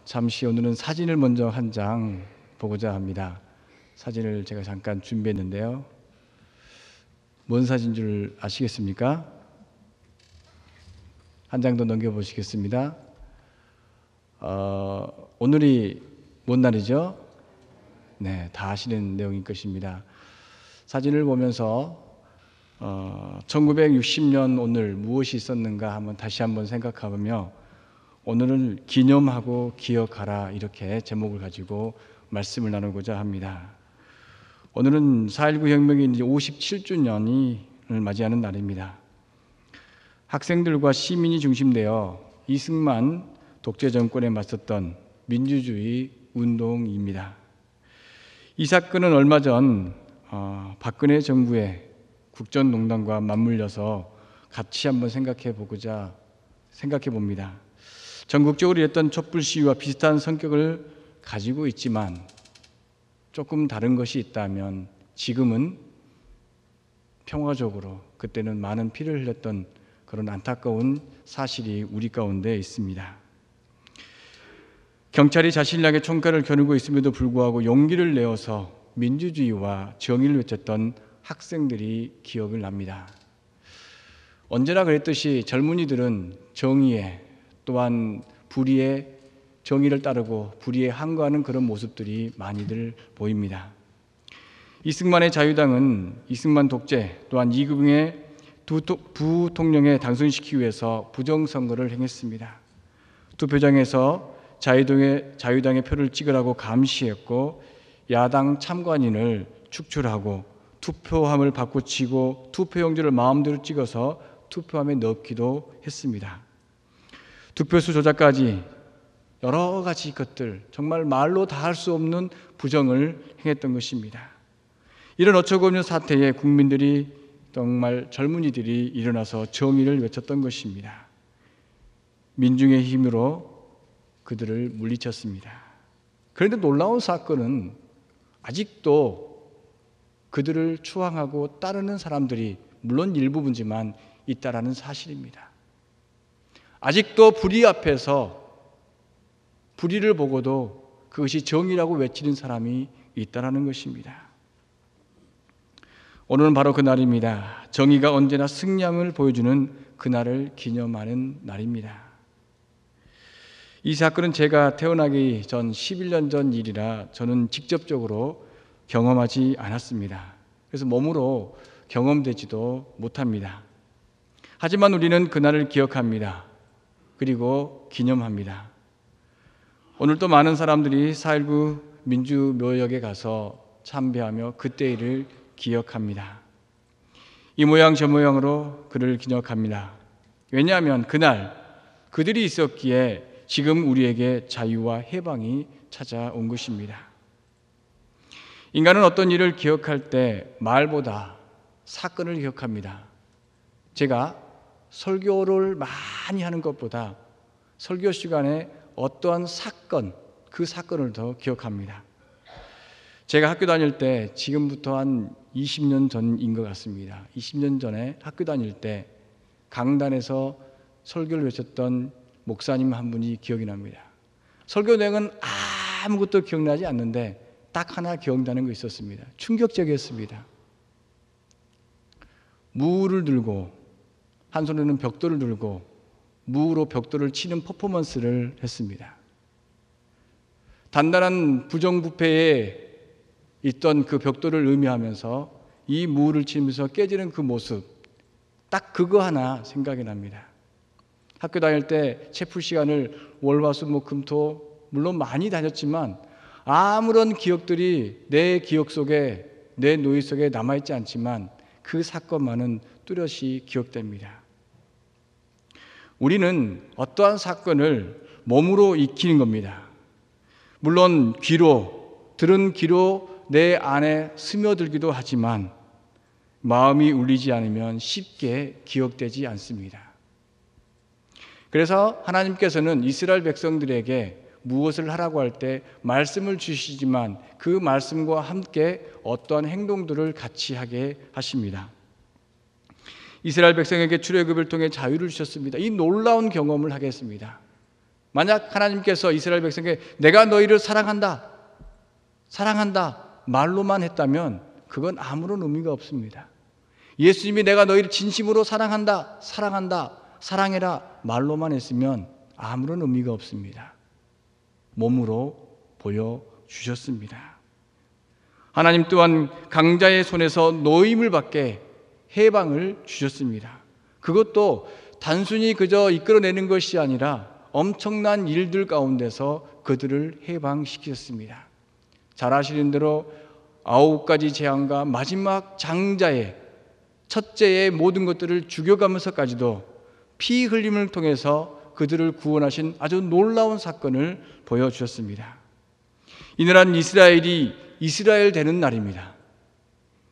잠시 오늘은 사진을 먼저 한 장 보고자 합니다. 사진을 제가 잠깐 준비했는데요. 뭔 사진 줄 아시겠습니까? 한 장 더 넘겨보시겠습니다. 오늘이 뭔 날이죠? 네, 다 아시는 내용일 것입니다. 사진을 보면서 1960년 오늘 무엇이 있었는가 한번 다시 한번 생각하며 오늘은 기념하고 기억하라 이렇게 제목을 가지고 말씀을 나누고자 합니다. 오늘은 4.19 혁명이 이제 57주년을 맞이하는 날입니다. 학생들과 시민이 중심되어 이승만 독재 정권에 맞섰던 민주주의 운동입니다. 이 사건은 얼마 전 박근혜 정부의 국정농단과 맞물려서 같이 한번 생각해 봅니다. 전국적으로 이랬던 촛불 시위와 비슷한 성격을 가지고 있지만 조금 다른 것이 있다면 지금은 평화적으로 그때는 많은 피를 흘렸던 그런 안타까운 사실이 우리 가운데 있습니다. 경찰이 자신을 향해 총칼을 겨누고 있음에도 불구하고 용기를 내어서 민주주의와 정의를 외쳤던 학생들이 기억을 납니다. 언제나 그랬듯이 젊은이들은 정의에 또한 불의의 정의를 따르고 불의에 항거하는 그런 모습들이 많이들 보입니다. 이승만의 자유당은 이승만 독재 또한 이금의 부통령에 당선시키기 위해서 부정선거를 행했습니다. 투표장에서 자유당의 표를 찍으라고 감시했고 야당 참관인을 축출하고 투표함을 바꾸치고 투표용지를 마음대로 찍어서 투표함에 넣기도 했습니다. 득표수 조작까지 여러 가지 것들, 정말 말로 다 할 수 없는 부정을 행했던 것입니다. 이런 어처구 없는 사태에 국민들이 정말 젊은이들이 일어나서 정의를 외쳤던 것입니다. 민중의 힘으로 그들을 물리쳤습니다. 그런데 놀라운 사건은 아직도 그들을 추앙하고 따르는 사람들이 물론 일부분이지만 있다라는 사실입니다. 아직도 불의 앞에서 불의를 보고도 그것이 정의라고 외치는 사람이 있다라는 것입니다. 오늘은 바로 그 날입니다. 정의가 언제나 승리함을 보여주는 그날을 기념하는 날입니다. 이 사건은 제가 태어나기 전 11년 전 일이라 저는 직접적으로 경험하지 않았습니다. 그래서 몸으로 경험되지도 못합니다. 하지만 우리는 그날을 기억합니다. 그리고 기념합니다. 오늘 또 많은 사람들이 4.19 민주묘역에 가서 참배하며 그때 일을 기억합니다. 이 모양 저 모양으로 그를 기억합니다. 왜냐하면 그날 그들이 있었기에 지금 우리에게 자유와 해방이 찾아온 것입니다. 인간은 어떤 일을 기억할 때 말보다 사건을 기억합니다. 제가 설교를 많이 하는 것보다 설교 시간에 어떠한 사건, 그 사건을 더 기억합니다. 제가 학교 다닐 때 지금부터 한 20년 전인 것 같습니다. 20년 전에 학교 다닐 때 강단에서 설교를 외쳤던 목사님 한 분이 기억이 납니다. 설교 내용은 아무것도 기억나지 않는데 딱 하나 기억나는 거 있었습니다. 충격적이었습니다. 무를 들고 한 손에는 벽돌을 들고 무로 벽돌을 치는 퍼포먼스를 했습니다. 단단한 부정부패에 있던 그 벽돌을 의미하면서 이 무를 치면서 깨지는 그 모습, 딱 그거 하나 생각이 납니다. 학교 다닐 때 체풀 시간을 월화수목금토 물론 많이 다녔지만 아무런 기억들이 내 기억 속에 내 노예 속에 남아있지 않지만 그 사건만은 뚜렷이 기억됩니다. 우리는 어떠한 사건을 몸으로 익히는 겁니다. 물론 귀로, 들은 귀로 내 안에 스며들기도 하지만 마음이 울리지 않으면 쉽게 기억되지 않습니다. 그래서 하나님께서는 이스라엘 백성들에게 무엇을 하라고 할 때 말씀을 주시지만 그 말씀과 함께 어떠한 행동들을 같이 하게 하십니다. 이스라엘 백성에게 출애굽을 통해 자유를 주셨습니다. 이 놀라운 경험을 하겠습니다. 만약 하나님께서 이스라엘 백성에게 내가 너희를 사랑한다, 사랑한다 말로만 했다면 그건 아무런 의미가 없습니다. 예수님이 내가 너희를 진심으로 사랑한다, 사랑한다, 사랑해라 말로만 했으면 아무런 의미가 없습니다. 몸으로 보여주셨습니다. 하나님 또한 강자의 손에서 노임을 받게 해방을 주셨습니다. 그것도 단순히 그저 이끌어내는 것이 아니라 엄청난 일들 가운데서 그들을 해방시키셨습니다. 잘 아시는 대로 9가지 재앙과 마지막 장자의 첫째의 모든 것들을 죽여가면서까지도 피 흘림을 통해서 그들을 구원하신 아주 놀라운 사건을 보여주셨습니다. 이날은 이스라엘이 이스라엘 되는 날입니다.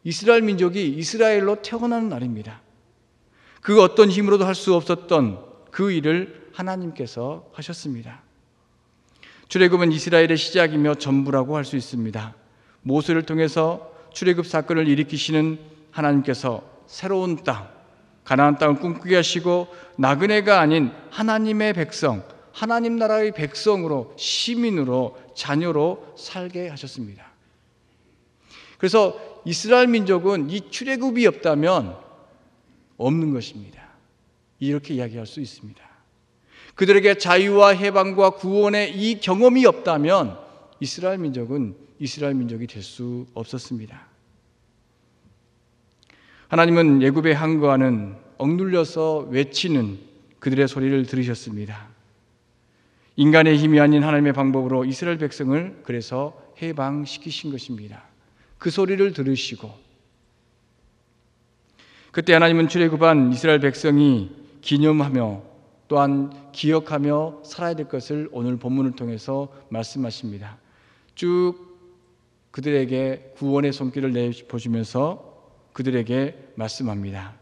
이스라엘 민족이 이스라엘로 태어나는 날입니다. 그 어떤 힘으로도 할 수 없었던 그 일을 하나님께서 하셨습니다. 출애굽은 이스라엘의 시작이며 전부라고 할 수 있습니다. 모세를 통해서 출애굽 사건을 일으키시는 하나님께서 새로운 땅, 가나안 땅을 꿈꾸게 하시고 나그네가 아닌 하나님의 백성, 하나님 나라의 백성으로, 시민으로, 자녀로 살게 하셨습니다. 그래서 이스라엘 민족은 이 출애굽이 없다면 없는 것입니다. 이렇게 이야기할 수 있습니다. 그들에게 자유와 해방과 구원의 이 경험이 없다면 이스라엘 민족은 이스라엘 민족이 될 수 없었습니다. 하나님은 애굽에 항거하는 억눌려서 외치는 그들의 소리를 들으셨습니다. 인간의 힘이 아닌 하나님의 방법으로 이스라엘 백성을 그래서 해방시키신 것입니다. 그 소리를 들으시고 그때 하나님은 출애굽한 이스라엘 백성이 기념하며 또한 기억하며 살아야 될 것을 오늘 본문을 통해서 말씀하십니다. 쭉 그들에게 구원의 손길을 내보시면서 그들에게 말씀합니다.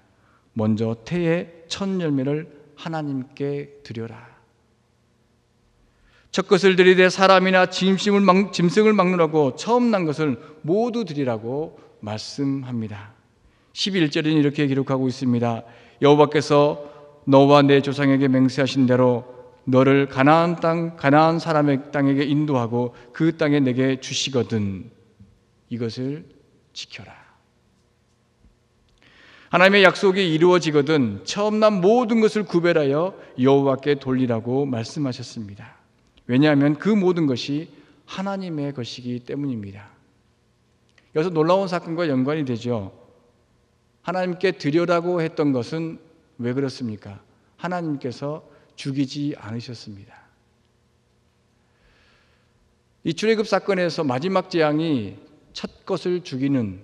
먼저 태의 첫 열매를 하나님께 드려라. 첫 것을 드리되 사람이나 짐승을 막느라고 처음 난 것을 모두 드리라고 말씀합니다. 11절에는 이렇게 기록하고 있습니다. 여호와께서 너와 내 조상에게 맹세하신 대로 너를 가나안 땅, 가나안 사람의 땅에게 인도하고 그 땅에 내게 주시거든 이것을 지켜라. 하나님의 약속이 이루어지거든 처음 난 모든 것을 구별하여 여호와께 돌리라고 말씀하셨습니다. 왜냐하면 그 모든 것이 하나님의 것이기 때문입니다. 여기서 놀라운 사건과 연관이 되죠. 하나님께 드려라고 했던 것은 왜 그렇습니까? 하나님께서 죽이지 않으셨습니다. 이 출애굽 사건에서 마지막 재앙이 첫 것을 죽이는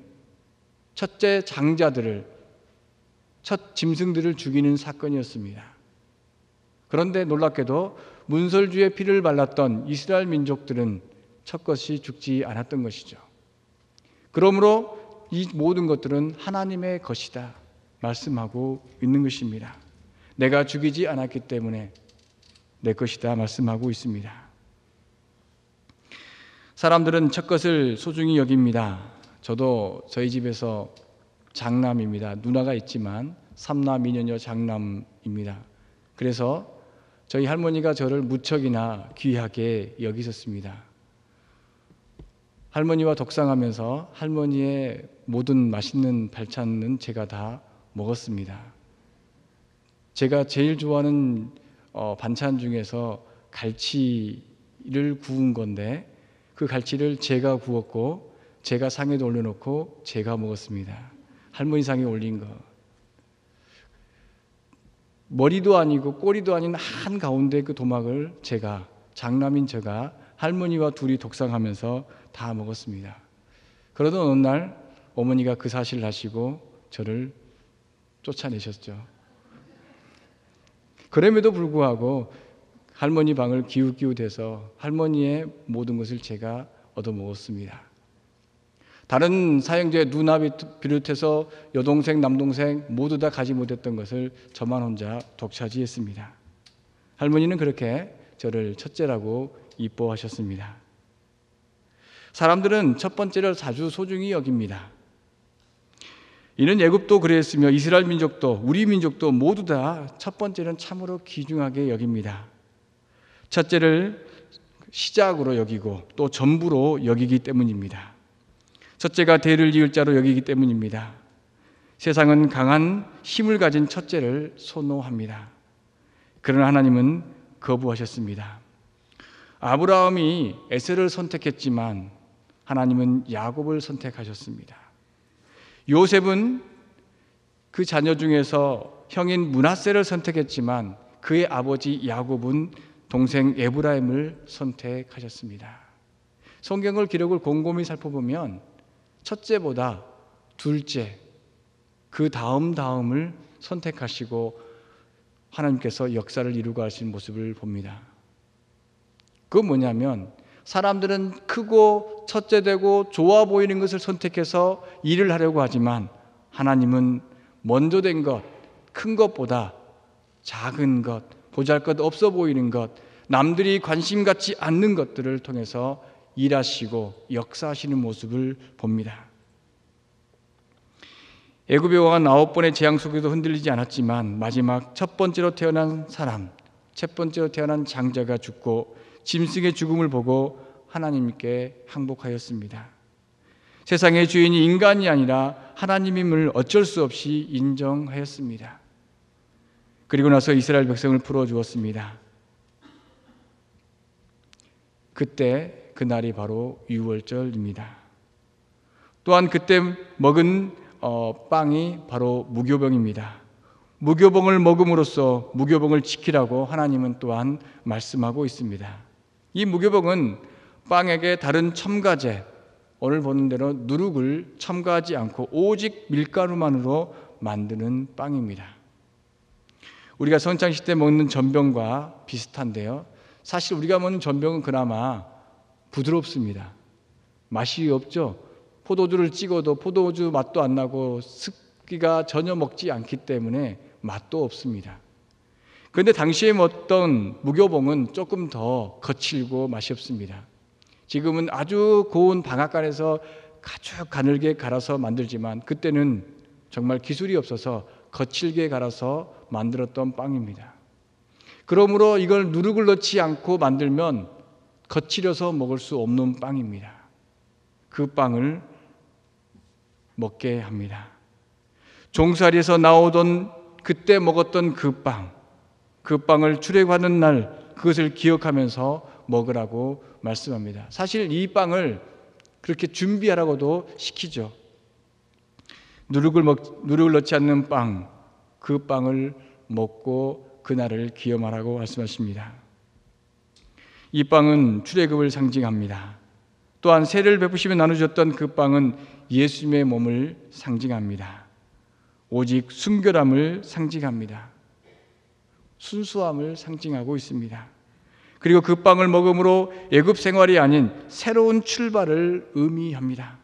첫째 장자들을, 첫 짐승들을 죽이는 사건이었습니다. 그런데 놀랍게도 문설주의 피를 발랐던 이스라엘 민족들은 첫 것이 죽지 않았던 것이죠. 그러므로 이 모든 것들은 하나님의 것이다 말씀하고 있는 것입니다. 내가 죽이지 않았기 때문에 내 것이다 말씀하고 있습니다. 사람들은 첫 것을 소중히 여깁니다. 저도 저희 집에서 장남입니다. 누나가 있지만 삼남 이녀녀 장남입니다. 그래서 저희 할머니가 저를 무척이나 귀하게 여기셨습니다. 할머니와 독상하면서 할머니의 모든 맛있는 반찬은 제가 다 먹었습니다. 제가 제일 좋아하는 반찬 중에서 갈치를 구운 건데 그 갈치를 제가 구웠고 제가 상에도 올려놓고 제가 먹었습니다. 할머니 상에 올린 거. 머리도 아니고 꼬리도 아닌 한가운데 그 도막을 제가, 장남인 제가 할머니와 둘이 독상하면서 다 먹었습니다. 그러던 어느 날 어머니가 그 사실을 아시고 저를 쫓아내셨죠. 그럼에도 불구하고 할머니 방을 기웃기웃해서 할머니의 모든 것을 제가 얻어먹었습니다. 다른 사형제 누나 비롯해서 여동생, 남동생 모두 다 가지 못했던 것을 저만 혼자 독차지했습니다. 할머니는 그렇게 저를 첫째라고 이뻐하셨습니다. 사람들은 첫 번째를 아주 소중히 여깁니다. 이는 애굽도 그랬으며 이스라엘 민족도 우리 민족도 모두 다 첫 번째는 참으로 귀중하게 여깁니다. 첫째를 시작으로 여기고 또 전부로 여기기 때문입니다. 첫째가 대를 이을 자로 여기기 때문입니다. 세상은 강한 힘을 가진 첫째를 선호합니다. 그러나 하나님은 거부하셨습니다. 아브라함이 에셀을 선택했지만 하나님은 야곱을 선택하셨습니다. 요셉은 그 자녀 중에서 형인 므낫세를 선택했지만 그의 아버지 야곱은 동생 에브라임을 선택하셨습니다. 성경을 기록을 곰곰이 살펴보면 첫째보다 둘째, 그 다음을 선택하시고 하나님께서 역사를 이루고 하신 모습을 봅니다. 그건 뭐냐면 사람들은 크고 첫째되고 좋아 보이는 것을 선택해서 일을 하려고 하지만 하나님은 먼저 된 것, 큰 것보다 작은 것, 보잘것 없어 보이는 것, 남들이 관심 갖지 않는 것들을 통해서 일하시고 역사하시는 모습을 봅니다. 애굽의 왕은 9번의 재앙 속에도 흔들리지 않았지만 마지막 첫 번째로 태어난 사람, 첫 번째로 태어난 장자가 죽고 짐승의 죽음을 보고 하나님께 항복하였습니다. 세상의 주인이 인간이 아니라 하나님임을 어쩔 수 없이 인정하였습니다. 그리고 나서 이스라엘 백성을 풀어주었습니다. 그때 그날이 바로 유월절입니다. 또한 그때 먹은 빵이 바로 무교병입니다. 무교병을 먹음으로써 무교병을 지키라고 하나님은 또한 말씀하고 있습니다. 이 무교병은 빵에게 다른 첨가제, 오늘 보는 대로 누룩을 첨가하지 않고 오직 밀가루만으로 만드는 빵입니다. 우리가 성찬식 때 먹는 전병과 비슷한데요. 사실 우리가 먹는 전병은 그나마 부드럽습니다. 맛이 없죠. 포도주를 찍어도 포도주 맛도 안 나고 습기가 전혀 먹지 않기 때문에 맛도 없습니다. 그런데 당시에 먹던 무교봉은 조금 더 거칠고 맛이 없습니다. 지금은 아주 고운 방앗간에서 아주 가늘게 갈아서 만들지만 그때는 정말 기술이 없어서 거칠게 갈아서 만들었던 빵입니다. 그러므로 이걸 누룩을 넣지 않고 만들면 거칠어서 먹을 수 없는 빵입니다. 그 빵을 먹게 합니다. 종살이에서 나오던 그때 먹었던 그 빵을 출애굽하는 날 그것을 기억하면서 먹으라고 말씀합니다. 사실 이 빵을 그렇게 준비하라고도 시키죠. 누룩을 넣지 않는 빵, 그 빵을 먹고 그날을 기념하라고 말씀하십니다. 이 빵은 출애굽을 상징합니다. 또한 세례를 베푸시며 나누셨던 그 빵은 예수님의 몸을 상징합니다. 오직 순결함을 상징합니다. 순수함을 상징하고 있습니다. 그리고 그 빵을 먹음으로 애굽 생활이 아닌 새로운 출발을 의미합니다.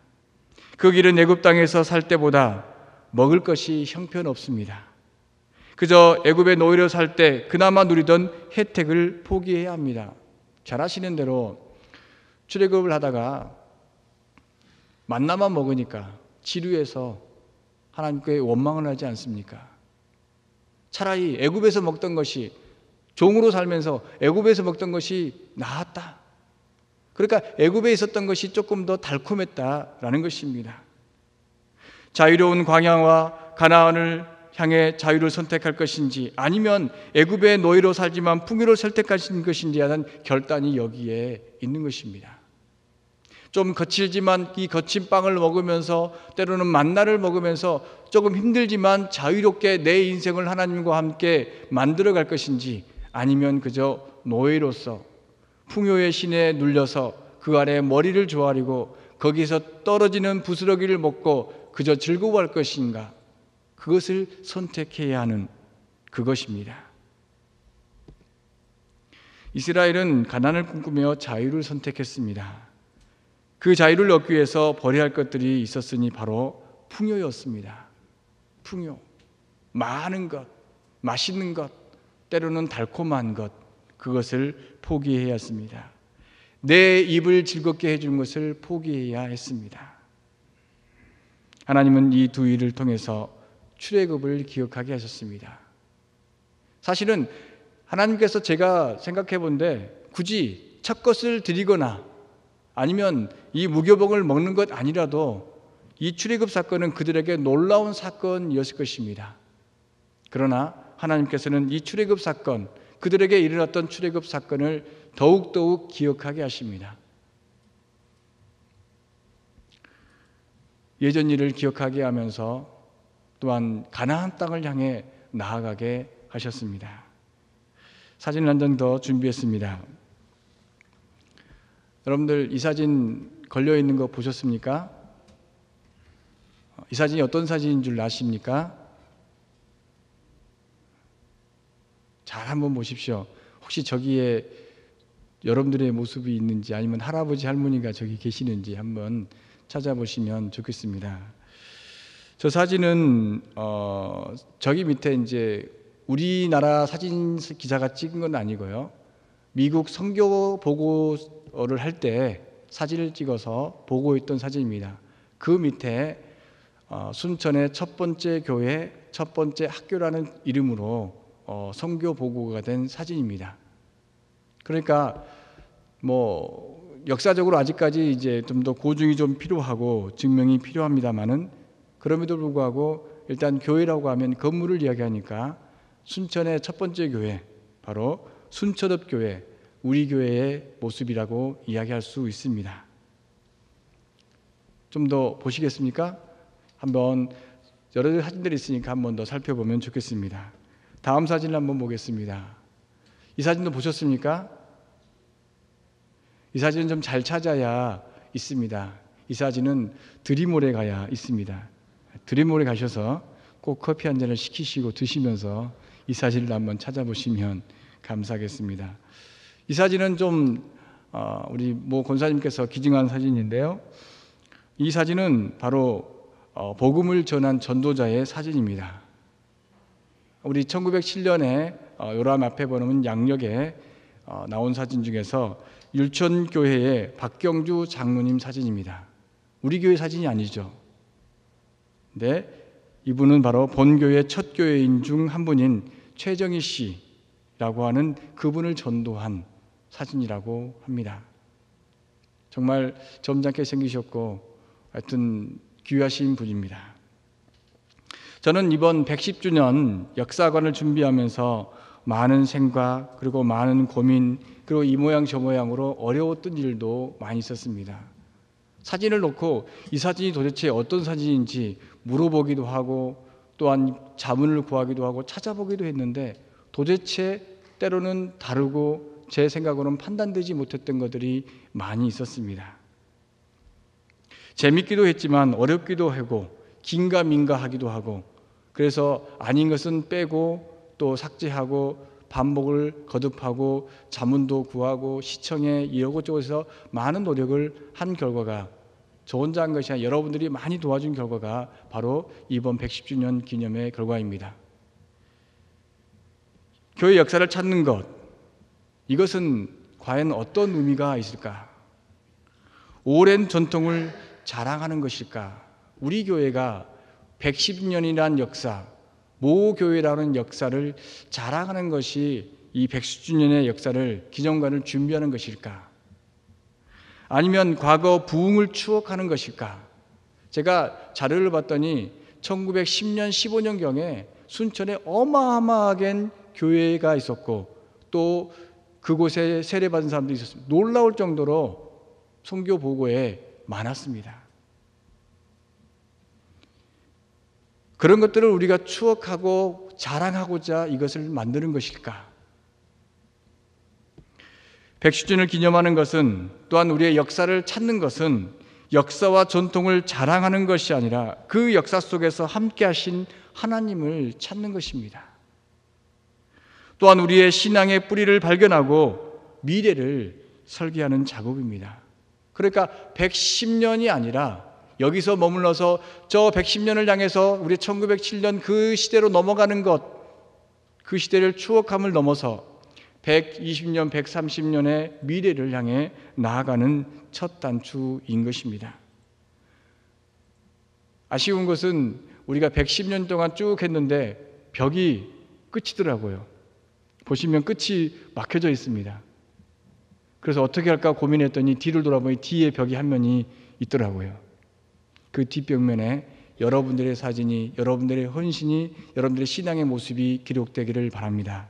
그 길은 애굽 땅에서 살 때보다 먹을 것이 형편없습니다. 그저 애굽의 노예로 살 때 그나마 누리던 혜택을 포기해야 합니다. 잘 아시는 대로 출애굽을 하다가 만나만 먹으니까 지루해서 하나님께 원망을 하지 않습니까? 차라리 애굽에서 먹던 것이, 종으로 살면서 애굽에서 먹던 것이 나았다. 그러니까 애굽에 있었던 것이 조금 더 달콤했다라는 것입니다. 자유로운 광야와 가나안을 향해 자유를 선택할 것인지 아니면 애굽의 노예로 살지만 풍요를 선택할 것인지에 대한 결단이 여기에 있는 것입니다. 좀 거칠지만 이 거친 빵을 먹으면서 때로는 만나를 먹으면서 조금 힘들지만 자유롭게 내 인생을 하나님과 함께 만들어갈 것인지 아니면 그저 노예로서 풍요의 신에 눌려서 그 아래 머리를 조아리고 거기서 떨어지는 부스러기를 먹고 그저 즐거워할 것인가, 그것을 선택해야 하는 그것입니다. 이스라엘은 가난을 꿈꾸며 자유를 선택했습니다. 그 자유를 얻기 위해서 버려야 할 것들이 있었으니 바로 풍요였습니다. 풍요, 많은 것, 맛있는 것, 때로는 달콤한 것, 그것을 포기해야 했습니다. 내 입을 즐겁게 해주는 것을 포기해야 했습니다. 하나님은 이 두 일을 통해서 출애굽을 기억하게 하셨습니다. 사실은 하나님께서 제가 생각해 본데 굳이 첫 것을 드리거나 아니면 이 무교복을 먹는 것 아니라도 이 출애굽 사건은 그들에게 놀라운 사건이었을 것입니다. 그러나 하나님께서는 이 출애굽 사건, 그들에게 일어났던 출애굽 사건을 더욱더욱 기억하게 하십니다. 예전 일을 기억하게 하면서 또한 가나안 땅을 향해 나아가게 하셨습니다. 사진을 한 장 더 준비했습니다. 여러분들 이 사진 걸려 있는 거 보셨습니까? 이 사진이 어떤 사진인 줄 아십니까? 잘 한번 보십시오. 혹시 저기에 여러분들의 모습이 있는지 아니면 할아버지 할머니가 저기 계시는지 한번 찾아보시면 좋겠습니다. 저 사진은 저기 밑에 이제 우리나라 사진 기자가 찍은 건 아니고요. 미국 선교 보고를 할 때 사진을 찍어서 보고했던 사진입니다. 그 밑에 순천의 첫 번째 교회, 첫 번째 학교라는 이름으로 선교 보고가 된 사진입니다. 그러니까 뭐 역사적으로 아직까지 이제 좀 더 고증이 좀 필요하고 증명이 필요합니다만은 그럼에도 불구하고 일단 교회라고 하면 건물을 이야기하니까 순천의 첫 번째 교회, 바로 순천읍 교회, 우리 교회의 모습이라고 이야기할 수 있습니다. 좀 더 보시겠습니까? 한번 여러 사진들이 있으니까 한번 더 살펴보면 좋겠습니다. 다음 사진을 한번 보겠습니다. 이 사진도 보셨습니까? 이 사진은 좀 잘 찾아야 있습니다. 이 사진은 드림몰에 가야 있습니다. 드림몰에 가셔서 꼭 커피 한 잔을 시키시고 드시면서 이 사진을 한번 찾아보시면 감사하겠습니다. 이 사진은 좀 우리 모 권사님께서 기증한 사진인데요. 이 사진은 바로 복음을 전한 전도자의 사진입니다. 우리 1907년에 요람 앞에 보면 양력에 나온 사진 중에서 율천교회의 박경주 장로님 사진입니다. 우리 교회 사진이 아니죠. 근데 이분은 바로 본교회 첫 교회인 중 한 분인 최정희 씨라고 하는 그분을 전도한 사진이라고 합니다. 정말 점잖게 생기셨고 하여튼 귀하신 분입니다. 저는 이번 110주년 역사관을 준비하면서 많은 생각 그리고 많은 고민 그리고 이 모양 저 모양으로 어려웠던 일도 많이 있었습니다. 사진을 놓고 이 사진이 도대체 어떤 사진인지 물어보기도 하고 또한 자문을 구하기도 하고 찾아보기도 했는데 도대체 때로는 다르고 제 생각으로는 판단되지 못했던 것들이 많이 있었습니다. 재밌기도 했지만 어렵기도 하고 긴가민가하기도 하고 그래서 아닌 것은 빼고 또 삭제하고 반복을 거듭하고 자문도 구하고 시청에 이것저것에서 많은 노력을 한 결과가 저 혼자 한 것이 아니라 여러분들이 많이 도와준 결과가 바로 이번 110주년 기념의 결과입니다. 교회 역사를 찾는 것, 이것은 과연 어떤 의미가 있을까? 오랜 전통을 자랑하는 것일까? 우리 교회가 110년이라는 역사, 모교회라는 역사를 자랑하는 것이 이 110주년의 역사를 기념관을 준비하는 것일까? 아니면 과거 부흥을 추억하는 것일까? 제가 자료를 봤더니 1910년, 15년경에 순천에 어마어마하게 교회가 있었고 또 그곳에 세례받은 사람들이 있었습니다. 놀라울 정도로 선교 보고에 많았습니다. 그런 것들을 우리가 추억하고 자랑하고자 이것을 만드는 것일까? 110주년을 기념하는 것은 또한 우리의 역사를 찾는 것은 역사와 전통을 자랑하는 것이 아니라 그 역사 속에서 함께 하신 하나님을 찾는 것입니다. 또한 우리의 신앙의 뿌리를 발견하고 미래를 설계하는 작업입니다. 그러니까 110년이 아니라 여기서 머물러서 저 110년을 향해서 우리 1907년 그 시대로 넘어가는 것, 그 시대를 추억함을 넘어서 120년, 130년의 미래를 향해 나아가는 첫 단추인 것입니다. 아쉬운 것은 우리가 110년 동안 쭉 했는데 벽이 끝이더라고요. 보시면 끝이 막혀져 있습니다. 그래서 어떻게 할까 고민했더니 뒤를 돌아보니 뒤에 벽이 한 면이 있더라고요. 그 뒷벽면에 여러분들의 사진이, 여러분들의 헌신이, 여러분들의 신앙의 모습이 기록되기를 바랍니다.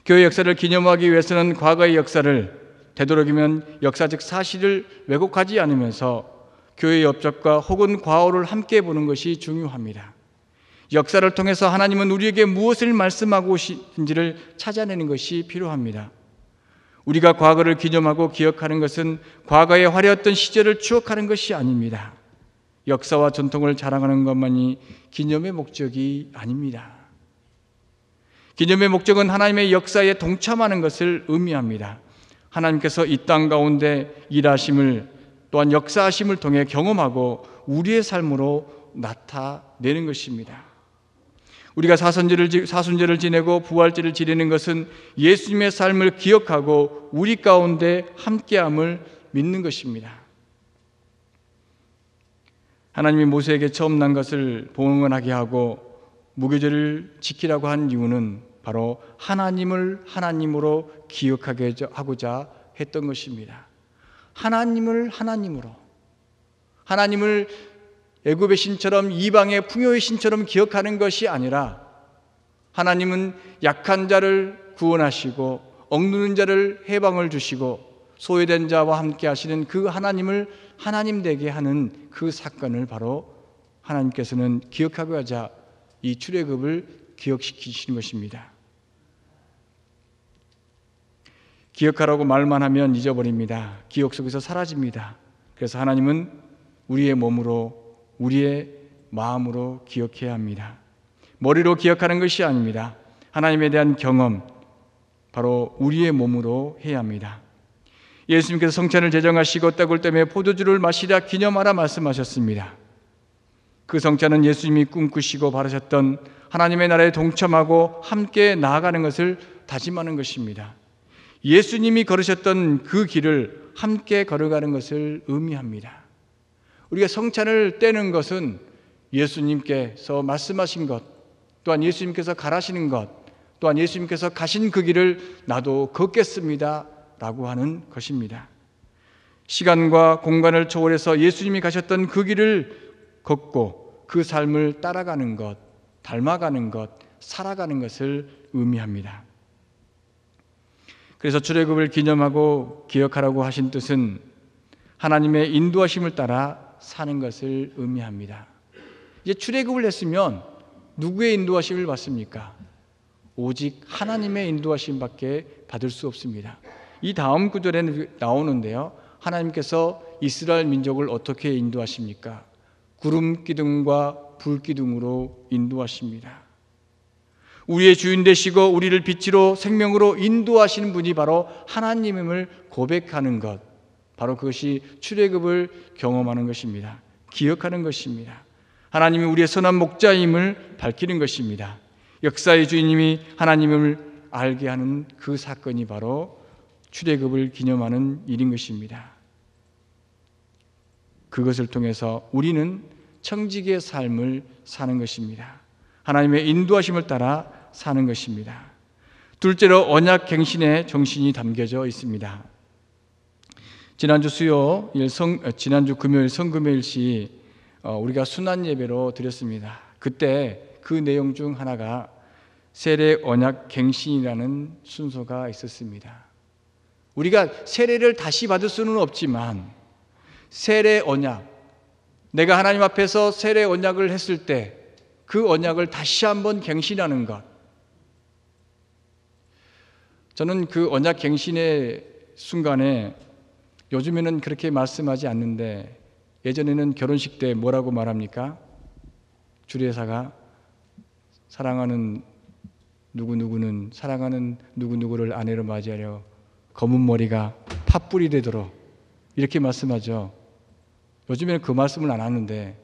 교회 역사를 기념하기 위해서는 과거의 역사를 되도록이면 역사적 사실을 왜곡하지 않으면서 교회의 업적과 혹은 과오를 함께 보는 것이 중요합니다. 역사를 통해서 하나님은 우리에게 무엇을 말씀하고 계신지를 찾아내는 것이 필요합니다. 우리가 과거를 기념하고 기억하는 것은 과거에 화려했던 시절을 추억하는 것이 아닙니다. 역사와 전통을 자랑하는 것만이 기념의 목적이 아닙니다. 기념의 목적은 하나님의 역사에 동참하는 것을 의미합니다. 하나님께서 이 땅 가운데 일하심을 또한 역사하심을 통해 경험하고 우리의 삶으로 나타내는 것입니다. 우리가 사순절을 지내고 부활절을 지내는 것은 예수님의 삶을 기억하고 우리 가운데 함께함을 믿는 것입니다. 하나님이 모세에게 처음 난 것을 봉헌하게 하고 무교절을 지키라고 한 이유는 바로 하나님을 하나님으로 기억하게 하고자 했던 것입니다. 하나님을 하나님으로, 하나님을 애굽의 신처럼 이방의 풍요의 신처럼 기억하는 것이 아니라 하나님은 약한 자를 구원하시고 억누른 자를 해방을 주시고 소외된 자와 함께 하시는 그 하나님을 하나님 되게 하는 그 사건을 바로 하나님께서는 기억하고자 이 출애굽을 기억시키시는 것입니다. 기억하라고 말만 하면 잊어버립니다. 기억 속에서 사라집니다. 그래서 하나님은 우리의 몸으로, 우리의 마음으로 기억해야 합니다. 머리로 기억하는 것이 아닙니다. 하나님에 대한 경험, 바로 우리의 몸으로 해야 합니다. 예수님께서 성찬을 제정하시고 떡을 떼며 포도주를 마시라 기념하라 말씀하셨습니다. 그 성찬은 예수님이 꿈꾸시고 바라셨던 하나님의 나라에 동참하고 함께 나아가는 것을 다짐하는 것입니다. 예수님이 걸으셨던 그 길을 함께 걸어가는 것을 의미합니다. 우리가 성찬을 떼는 것은 예수님께서 말씀하신 것, 또한 예수님께서 가라시는 것, 또한 예수님께서 가신 그 길을 나도 걷겠습니다 라고 하는 것입니다. 시간과 공간을 초월해서 예수님이 가셨던 그 길을 걷고 그 삶을 따라가는 것, 닮아가는 것, 살아가는 것을 의미합니다. 그래서 출애굽을 기념하고 기억하라고 하신 뜻은 하나님의 인도하심을 따라 사는 것을 의미합니다. 이제 출애굽을 했으면 누구의 인도하심을 받습니까? 오직 하나님의 인도하심밖에 받을 수 없습니다. 이 다음 구절에 나오는데요, 하나님께서 이스라엘 민족을 어떻게 인도하십니까? 구름 기둥과 불 기둥으로 인도하십니다. 우리의 주인 되시고 우리를 빛으로 생명으로 인도하시는 분이 바로 하나님임을 고백하는 것, 바로 그것이 출애굽을 경험하는 것입니다. 기억하는 것입니다. 하나님이 우리의 선한 목자임을 밝히는 것입니다. 역사의 주인님이 하나님을 알게 하는 그 사건이 바로 출애굽을 기념하는 일인 것입니다. 그것을 통해서 우리는 청지기의 삶을 사는 것입니다. 하나님의 인도하심을 따라 사는 것입니다. 둘째로 언약 갱신의 정신이 담겨져 있습니다. 지난주 금요일 성금요일시 우리가 순환 예배로 드렸습니다. 그때 그 내용 중 하나가 세례 언약 갱신이라는 순서가 있었습니다. 우리가 세례를 다시 받을 수는 없지만 세례 언약, 내가 하나님 앞에서 세례 언약을 했을 때 그 언약을 다시 한번 갱신하는 것, 저는 그 언약 갱신의 순간에 요즘에는 그렇게 말씀하지 않는데 예전에는 결혼식 때 뭐라고 말합니까? 주례사가 사랑하는 누구누구는 사랑하는 누구누구를 아내로 맞이하려 검은 머리가 팥불이 되도록 이렇게 말씀하죠. 요즘에는 그 말씀을 안 하는데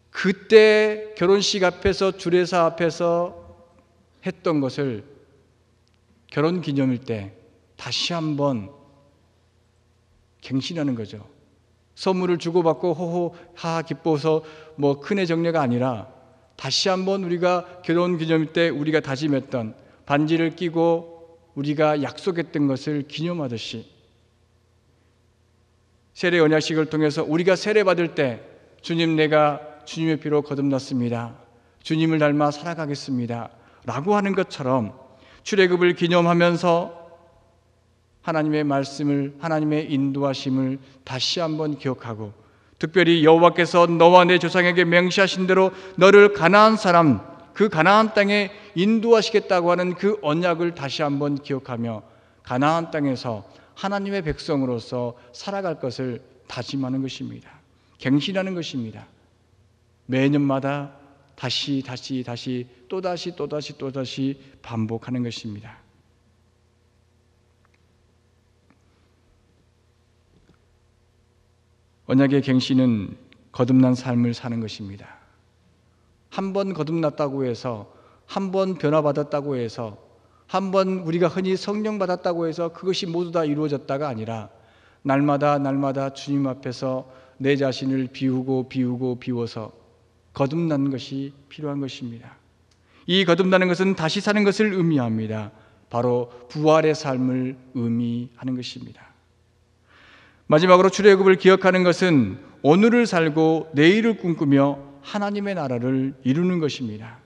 그때 결혼식 앞에서 주례사 앞에서 했던 것을 결혼 기념일 때 다시 한번 갱신하는 거죠. 선물을 주고받고 호호하하 기뻐서 뭐 큰애 정례가 아니라 다시 한번 우리가 결혼 기념일 때 우리가 다짐했던 반지를 끼고 우리가 약속했던 것을 기념하듯이 세례 언약식을 통해서 우리가 세례 받을 때 주님, 내가 주님의 피로 거듭났습니다, 주님을 닮아 살아가겠습니다 라고 하는 것처럼 출애굽을 기념하면서 하나님의 말씀을, 하나님의 인도하심을 다시 한번 기억하고, 특별히 여호와께서 너와 내 조상에게 맹세하신 대로 너를 가나안 사람, 그 가나안 땅에 인도하시겠다고 하는 그 언약을 다시 한번 기억하며 가나안 땅에서 하나님의 백성으로서 살아갈 것을 다짐하는 것입니다. 갱신하는 것입니다. 매년마다 다시 또다시 반복하는 것입니다. 언약의 갱신은 거듭난 삶을 사는 것입니다. 한 번 거듭났다고 해서, 한 번 변화받았다고 해서, 한 번 우리가 흔히 성령 받았다고 해서 그것이 모두 다 이루어졌다가 아니라 날마다 주님 앞에서 내 자신을 비워서 거듭나는 것이 필요한 것입니다. 이 거듭나는 것은 다시 사는 것을 의미합니다. 바로 부활의 삶을 의미하는 것입니다. 마지막으로 출애굽을 기억하는 것은 오늘을 살고 내일을 꿈꾸며 하나님의 나라를 이루는 것입니다.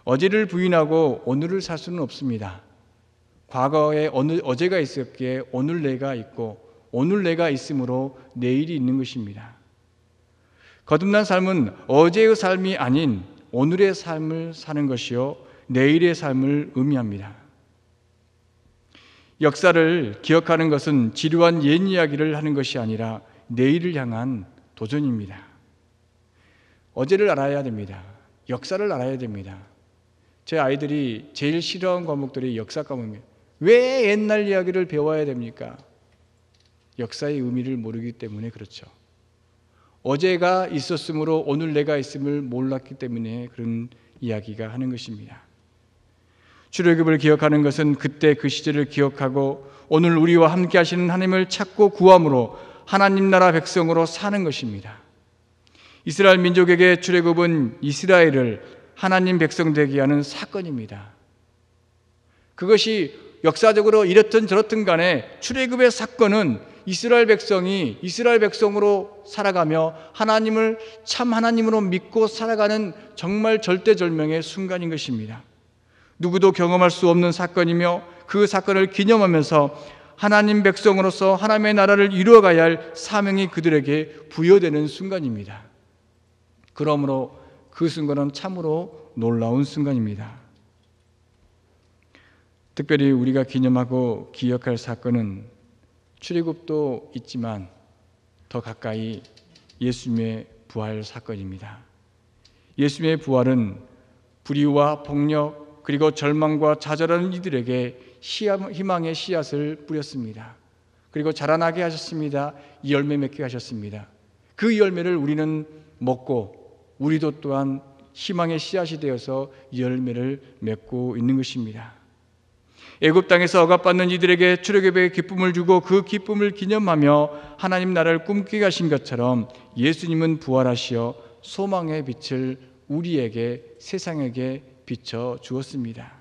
어제를 부인하고 오늘을 살 수는 없습니다. 과거에 어제가 있었기에 오늘 내가 있고, 오늘 내가 있으므로 내일이 있는 것입니다. 거듭난 삶은 어제의 삶이 아닌 오늘의 삶을 사는 것이요 내일의 삶을 의미합니다. 역사를 기억하는 것은 지루한 옛 이야기를 하는 것이 아니라 내일을 향한 도전입니다. 어제를 알아야 됩니다. 역사를 알아야 됩니다. 제 아이들이 제일 싫어하는 과목들이 역사 과목입니다. 왜 옛날 이야기를 배워야 됩니까? 역사의 의미를 모르기 때문에 그렇죠. 어제가 있었으므로 오늘 내가 있음을 몰랐기 때문에 그런 이야기가 하는 것입니다. 출애굽을 기억하는 것은 그때 그 시절을 기억하고 오늘 우리와 함께 하시는 하나님을 찾고 구함으로 하나님 나라 백성으로 사는 것입니다. 이스라엘 민족에게 출애굽은 이스라엘을 하나님 백성 되게 하는 사건입니다. 그것이 역사적으로 이렇든 저렇든 간에 출애굽의 사건은 이스라엘 백성이 이스라엘 백성으로 살아가며 하나님을 참 하나님으로 믿고 살아가는 정말 절대절명의 순간인 것입니다. 누구도 경험할 수 없는 사건이며 그 사건을 기념하면서 하나님 백성으로서 하나님의 나라를 이루어가야 할 사명이 그들에게 부여되는 순간입니다. 그러므로 그 순간은 참으로 놀라운 순간입니다. 특별히 우리가 기념하고 기억할 사건은 출애굽도 있지만 더 가까이 예수님의 부활 사건입니다. 예수님의 부활은 불의와 폭력 그리고 절망과 좌절하는 이들에게 희망의 씨앗을 뿌렸습니다. 그리고 자라나게 하셨습니다. 열매 맺게 하셨습니다. 그 열매를 우리는 먹고 우리도 또한 희망의 씨앗이 되어서 열매를 맺고 있는 것입니다. 애굽 땅에서 억압받는 이들에게 출애굽의 기쁨을 주고 그 기쁨을 기념하며 하나님 나라를 꿈꾸게 하신 것처럼 예수님은 부활하시어 소망의 빛을 우리에게, 세상에게 비춰 주었습니다.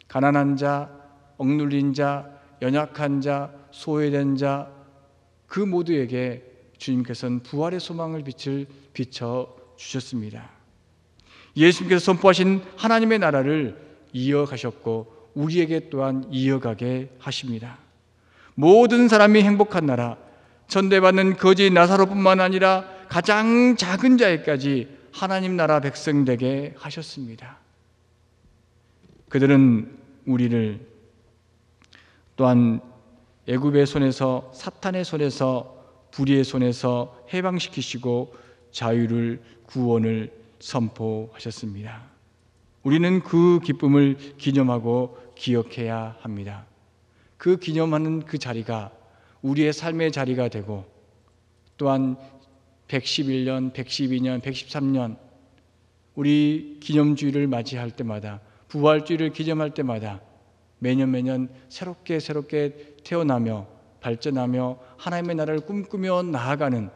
가난한 자, 억눌린 자, 연약한 자, 소외된 자, 그 모두에게 주님께서는 부활의 소망을 비춰 주셨습니다. 예수님께서 선포하신 하나님의 나라를 이어가셨고 우리에게 또한 이어가게 하십니다. 모든 사람이 행복한 나라, 천대받는 거지 나사로뿐만 아니라 가장 작은 자에까지 하나님 나라 백성 되게 하셨습니다. 그들은 우리를 또한 애굽의 손에서, 사탄의 손에서, 불의의 손에서 해방시키시고 자유를, 구원을 선포하셨습니다. 우리는 그 기쁨을 기념하고 기억해야 합니다. 그 기념하는 그 자리가 우리의 삶의 자리가 되고 또한 111년, 112년, 113년 우리 기념주의를 맞이할 때마다, 부활주의를 기념할 때마다 매년 새롭게 태어나며 발전하며 하나님의 나라를 꿈꾸며 나아가는